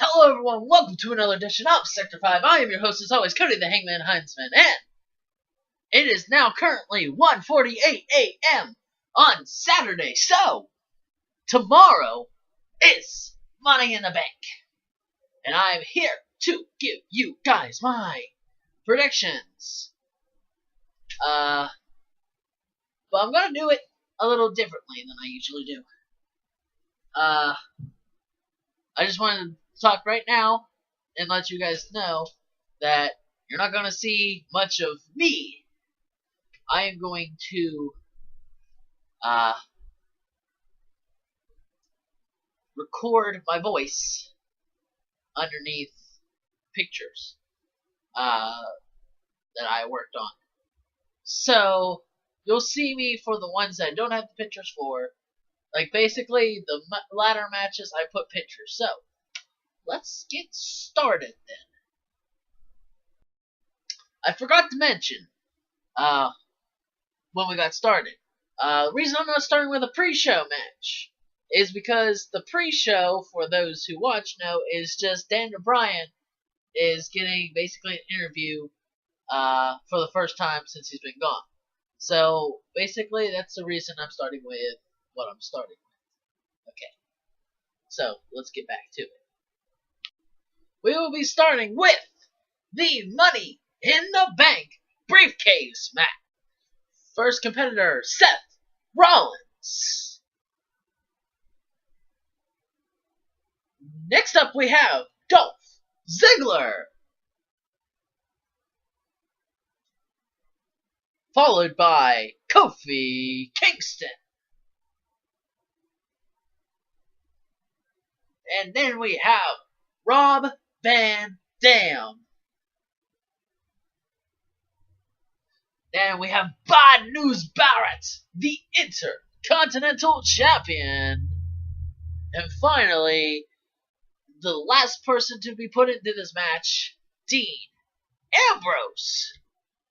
Hello everyone, welcome to another edition of Sector 5. I am your host as always, Cody the Hangman Heinzman, and it is now currently 1:48 a.m. on Saturday, so tomorrow is Money in the Bank. And I'm here to give you guys my predictions. But I'm gonna do it a little differently than I usually do. I just wanted to talk right now and let you guys know that you're not going to see much of me. I am going to record my voice underneath pictures that I worked on. So you'll see me for the ones that I don't have the pictures for. Like basically the ladder matches I put pictures. So let's get started then. I forgot to mention when we got started. The reason I'm not starting with a pre-show match is because the pre-show, for those who watch know, is just Daniel Bryan is getting basically an interview for the first time since he's been gone. So basically that's the reason I'm starting with what I'm starting with. Okay. So let's get back to it. We will be starting with the Money in the Bank briefcase match. First competitor, Seth Rollins. Next up we have Dolph Ziggler. Followed by Kofi Kingston. And then we have Rob Van Dam. Then we have Bad News Barrett, the Intercontinental Champion. And finally, the last person to be put into this match, Dean Ambrose.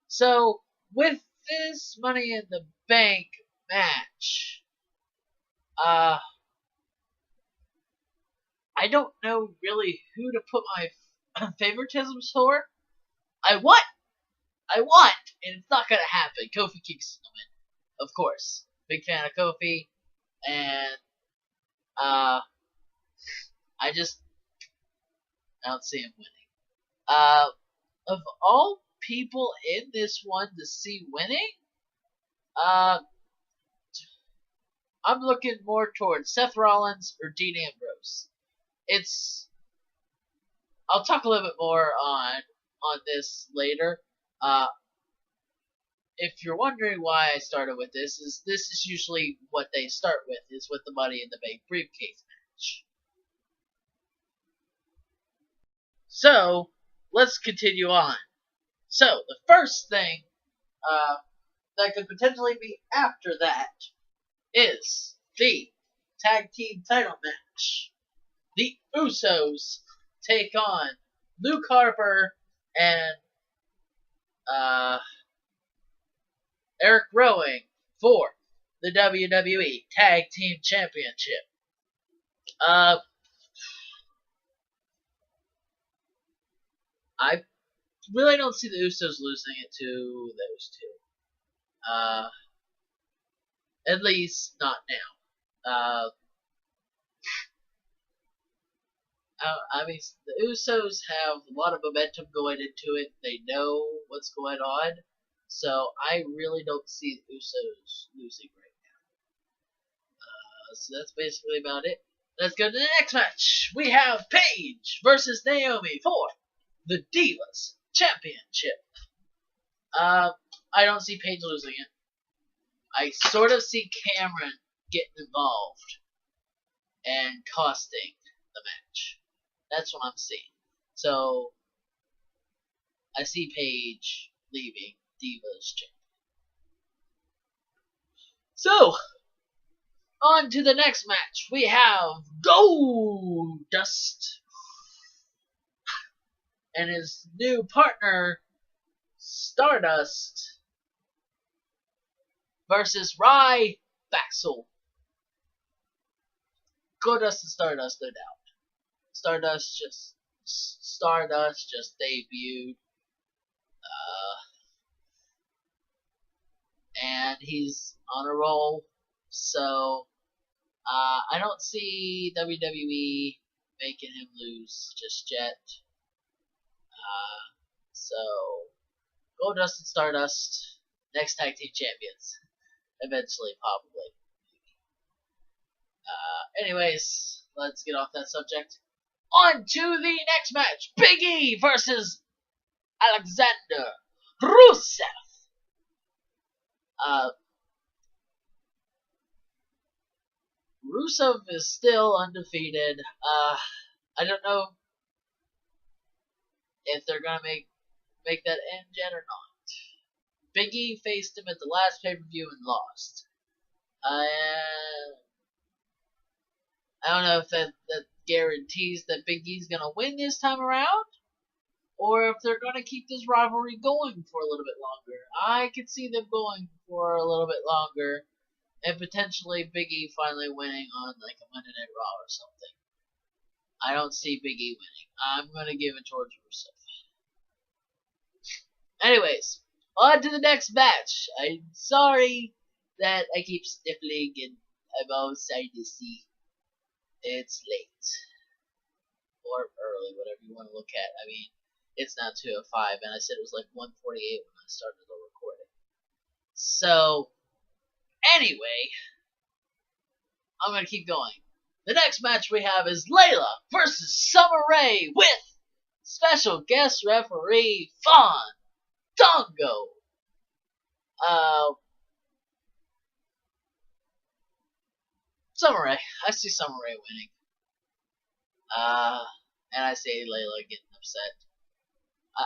So, with this Money in the Bank match, I don't know really who to put my favoritisms for. I want, and it's not gonna happen. Kofi Kingston will win, of course. Big fan of Kofi, and I don't see him winning. Of all people in this one to see winning, I'm looking more towards Seth Rollins or Dean Ambrose. I'll talk a little bit more on this later. If you're wondering why I started with this is usually what they start with, is with the Money in the Bank briefcase match. So, let's continue on. So, the first thing that could potentially be after that is the tag team title match. The Usos take on Luke Harper and Eric Rowan for the WWE Tag Team Championship. I really don't see the Usos losing it to those two. At least not now. I mean, the Usos have a lot of momentum going into it. They know what's going on. So I really don't see the Usos losing right now. So that's basically about it. Let's go to the next match. We have Paige versus Naomi for the Divas Championship. I don't see Paige losing it. I sort of see Cameron getting involved and costing the match. That's what I'm seeing. So I see Paige leaving Divas Champion. So, on to the next match. We have Goldust and his new partner, Stardust, versus Ryback. Goldust and Stardust, no doubt. Stardust just debuted, and he's on a roll. So I don't see WWE making him lose just yet. So Goldust and Stardust, next tag team champions, eventually, probably. Anyways, let's get off that subject. On to the next match: Big E versus Alexander Rusev. Rusev is still undefeated. I don't know if they're gonna make that end yet or not. Big E faced him at the last pay-per-view and lost. I don't know if that guarantees that Big E's gonna win this time around, or if they're gonna keep this rivalry going for a little bit longer. I could see them going for a little bit longer, and potentially Big E finally winning on like a Monday Night Raw or something. I don't see Big E winning. I'm gonna give it towards Rusev. Anyways, on to the next match. I'm sorry that I keep sniffling and I'm outside the sea. It's late. Or early, whatever you want to look at. I mean, it's now 2:05, and I said it was like 1:48 when I started the recording. So, anyway, I'm going to keep going. The next match we have is Layla versus Summer Rae with special guest referee Fandango. Summer Rae. I see Summer Rae winning. And I see Layla getting upset.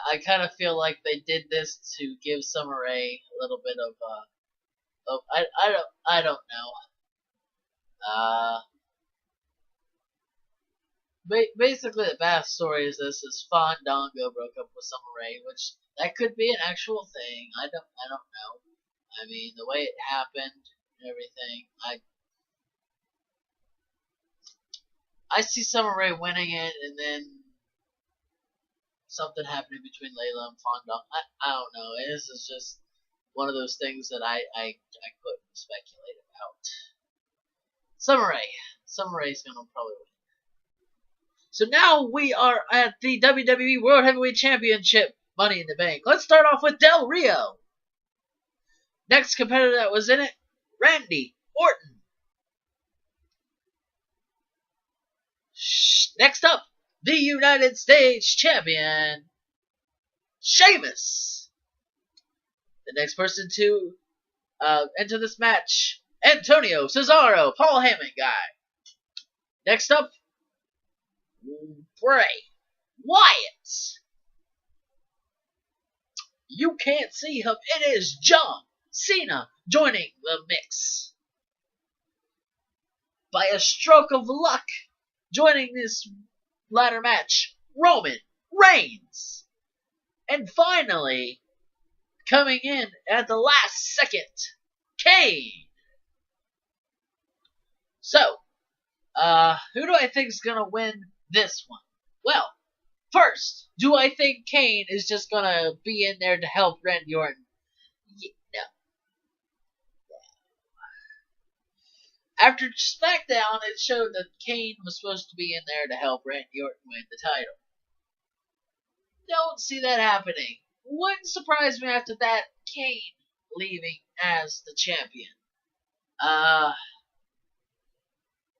I kind of feel like they did this to give Summer Rae a little bit of I don't know. Basically the backstory is this: is Fandango broke up with Summer Rae, which that could be an actual thing. I don't know. I mean, the way it happened and everything, I see Summer Rae winning it, and then something happening between Layla and Fandango. I don't know. This is just one of those things that I couldn't speculate about. Summer Rae's gonna probably win. So now we are at the WWE World Heavyweight Championship Money in the Bank. Let's start off with Del Rio. Next competitor that was in it, Randy Orton. Next up, the United States Champion, Sheamus. The next person to enter this match, Antonio Cesaro, Paul Heyman guy. Next up, Bray Wyatt. You can't see him. It is John Cena joining the mix. By a stroke of luck, joining this ladder match, Roman Reigns. And finally, coming in at the last second, Kane. So, who do I think is going to win this one? Well, first, do I think Kane is just going to be in there to help Randy Orton? No. After SmackDown, it showed that Kane was supposed to be in there to help Randy Orton win the title. Don't see that happening. Wouldn't surprise me after that, Kane leaving as the champion.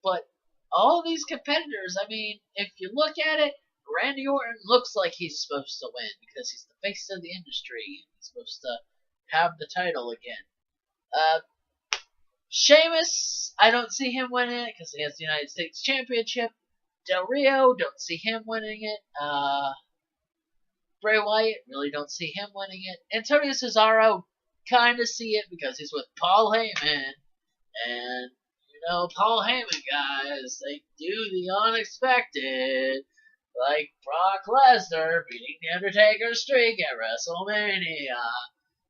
But all these competitors, I mean, if you look at it, Randy Orton looks like he's supposed to win because he's the face of the industry. He's supposed to have the title again. Sheamus, I don't see him winning it because he has the United States Championship. Del Rio, don't see him winning it. Bray Wyatt, really don't see him winning it. Antonio Cesaro, kind of see it because he's with Paul Heyman. And, you know, Paul Heyman guys, they do the unexpected. Like Brock Lesnar beating The Undertaker's streak at WrestleMania.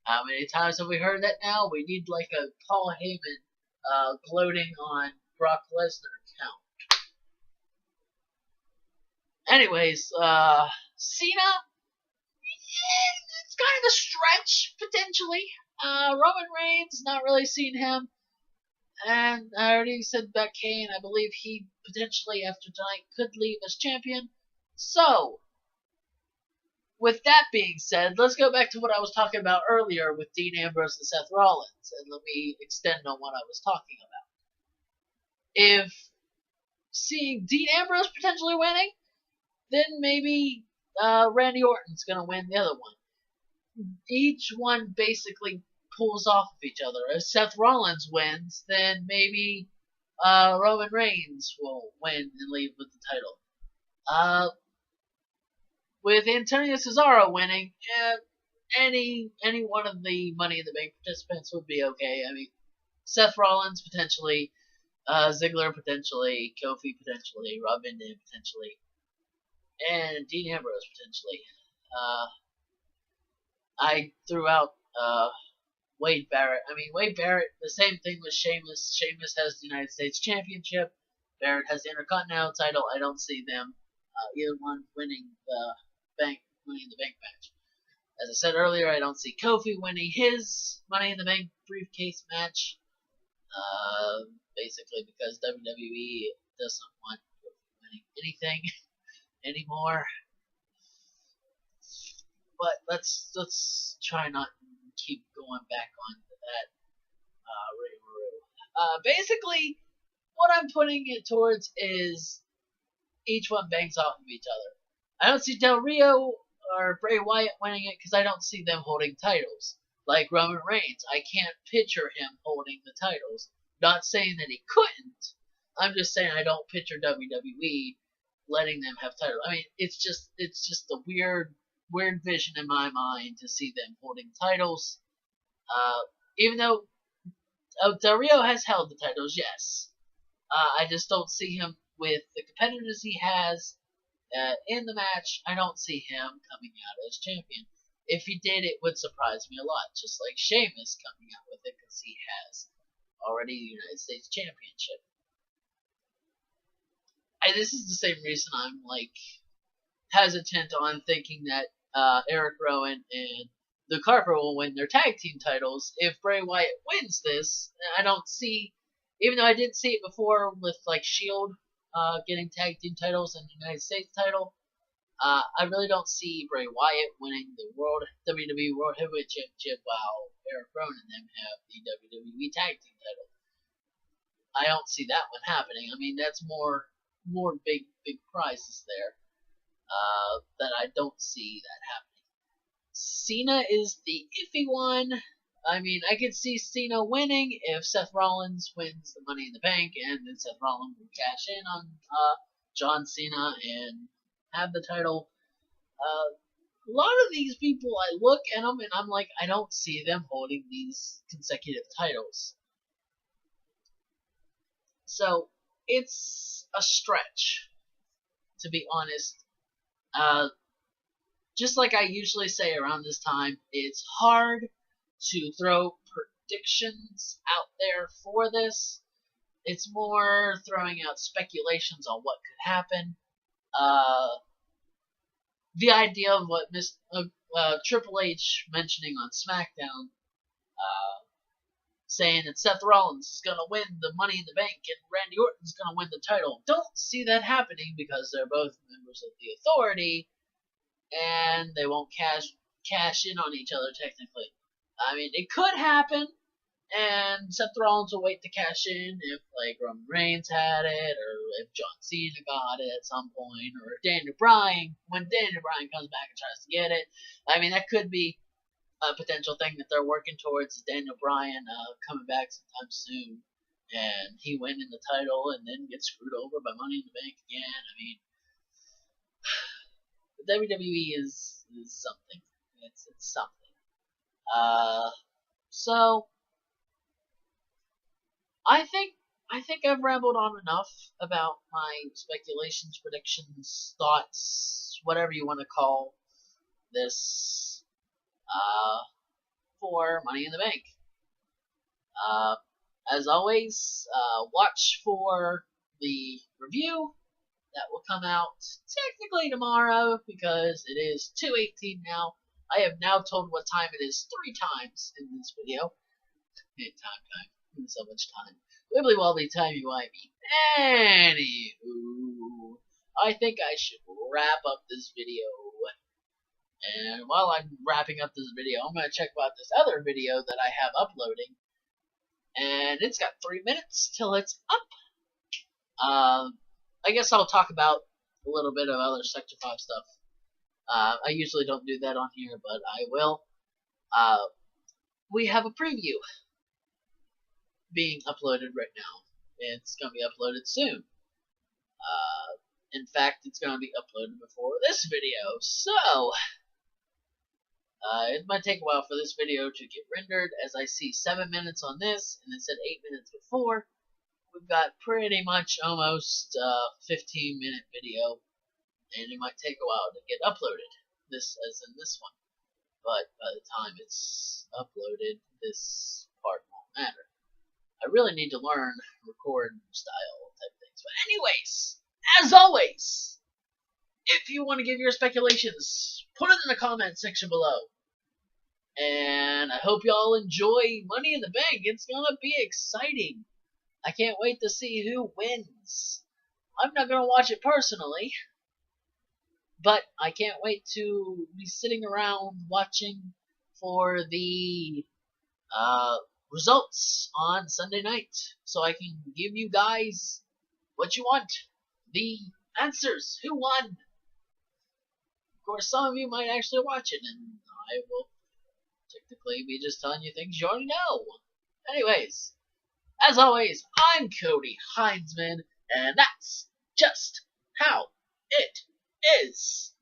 How many times have we heard that now? We need like a Paul Heyman gloating on Brock Lesnar count. Anyways, Cena, it's kind of a stretch potentially. Roman Reigns, not really seen him. And I already said about Kane. I believe he potentially, after tonight, could leave as champion. So, with that being said, let's go back to what I was talking about earlier with Dean Ambrose and Seth Rollins, and let me extend on what I was talking about. If seeing Dean Ambrose potentially winning, then maybe Randy Orton's going to win the other one. Each one basically pulls off of each other. If Seth Rollins wins, then maybe Roman Reigns will win and leave with the title. With Antonio Cesaro winning, any one of the Money in the Bank participants would be okay. I mean, Seth Rollins potentially, Ziggler potentially, Kofi potentially, Rob Van Dam potentially, and Dean Ambrose potentially. I threw out Wade Barrett. I mean, Wade Barrett, the same thing with Sheamus. Sheamus has the United States Championship. Barrett has the Intercontinental title. I don't see them either one winning the Money in the Bank match. As I said earlier, I don't see Kofi winning his Money in the Bank briefcase match. Basically because WWE doesn't want Kofi winning anything anymore. But let's try not to keep going back on that basically, what I'm putting it towards is each one bangs off of each other. I don't see Del Rio or Bray Wyatt winning it because I don't see them holding titles. Like Roman Reigns, I can't picture him holding the titles. Not saying that he couldn't. I'm just saying I don't picture WWE letting them have titles. I mean, it's just a weird vision in my mind to see them holding titles. Even though Del Rio has held the titles, yes. I just don't see him with the competitiveness he has in the match. I don't see him coming out as champion. If he did, it would surprise me a lot, just like Sheamus coming out with it because he has already the United States Championship. This is the same reason I'm hesitant on thinking that Eric Rowan and Luke Harper will win their tag team titles. If Bray Wyatt wins this, I don't see, even though I did see it before with Shield getting tag team titles and the United States title, I really don't see Bray Wyatt winning the WWE World Heavyweight Championship while Eric Rowan and them have the WWE tag team title. I don't see that one happening. I mean, that's more big prizes there that I don't see that happening. Cena is the iffy one. I mean, I could see Cena winning if Seth Rollins wins the Money in the Bank, and then Seth Rollins will cash in on John Cena and have the title. A lot of these people, I look at them and I'm like, I don't see them holding these consecutive titles. So, it's a stretch, to be honest. Just like I usually say around this time, it's hard to throw predictions out there for this. It's more throwing out speculations on what could happen. The idea of what Triple H mentioning on SmackDown, saying that Seth Rollins is going to win the Money in the Bank and Randy Orton's going to win the title. Don't see that happening because they're both members of the Authority, and they won't cash in on each other technically. I mean, it could happen, and Seth Rollins will wait to cash in if Roman Reigns had it, or if John Cena got it at some point, or if when Daniel Bryan comes back and tries to get it. I mean, that could be a potential thing that they're working towards, is Daniel Bryan coming back sometime soon, and he winning the title and then get screwed over by Money in the Bank again. I mean, WWE is something. It's something. So I think I've rambled on enough about my speculations, predictions, thoughts, whatever you want to call this, for Money in the Bank. As always, watch for the review that will come out technically tomorrow because it is 2:18 now. I have now told what time it is 3 times in this video. Time. So much time. Wibbly wobbly timey wimey. Anywho, I think I should wrap up this video. And while I'm wrapping up this video, I'm going to check about this other video that I have uploading. And it's got 3 minutes till it's up. I guess I'll talk about a little bit of other Sector 5 stuff. I usually don't do that on here, but I will. We have a preview being uploaded right now. It's going to be uploaded soon. In fact, it's going to be uploaded before this video. So, it might take a while for this video to get rendered, as I see 7 minutes on this, and it said 8 minutes before. We've got pretty much almost 15-minute video, and it might take a while to get uploaded, this as in this one. But by the time it's uploaded, this part won't matter. I really need to learn record style type things. But anyways, as always, if you want to give your speculations, put it in the comment section below. And I hope y'all enjoy Money in the Bank. It's gonna be exciting. I can't wait to see who wins. I'm not gonna watch it personally, but I can't wait to be sitting around watching for the results on Sunday night, so I can give you guys what you want, the answers, who won. Of course, some of you might actually watch it, and I will technically be just telling you things you already know. Anyways, as always, I'm Cody Heinzman, and that's just how it is.